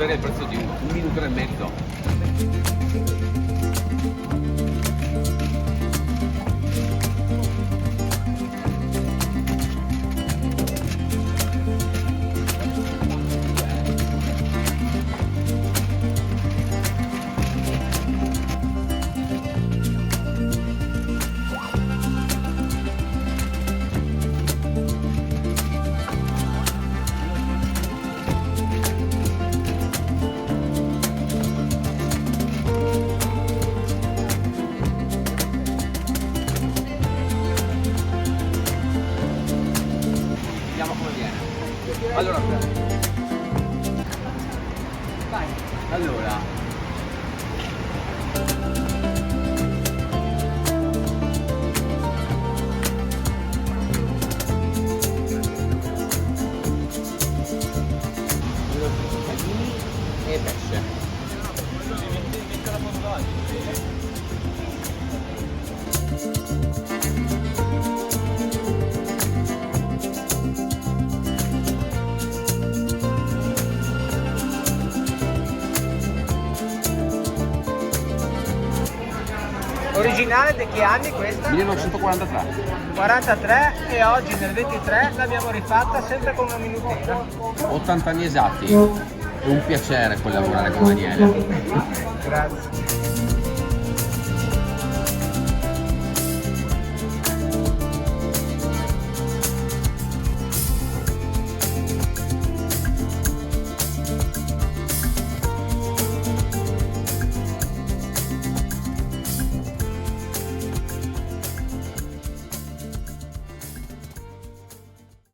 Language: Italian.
butterei il prezzo di un minuto e mezzo. Vediamo come viene. Allora, vai. Allora. Cittadini e pesce. Originale di che anni questa? 1943. 43 e oggi nel 23 l'abbiamo rifatta sempre con una minutina. 80 anni esatti. È un piacere poi lavorare con Daniele. Grazie.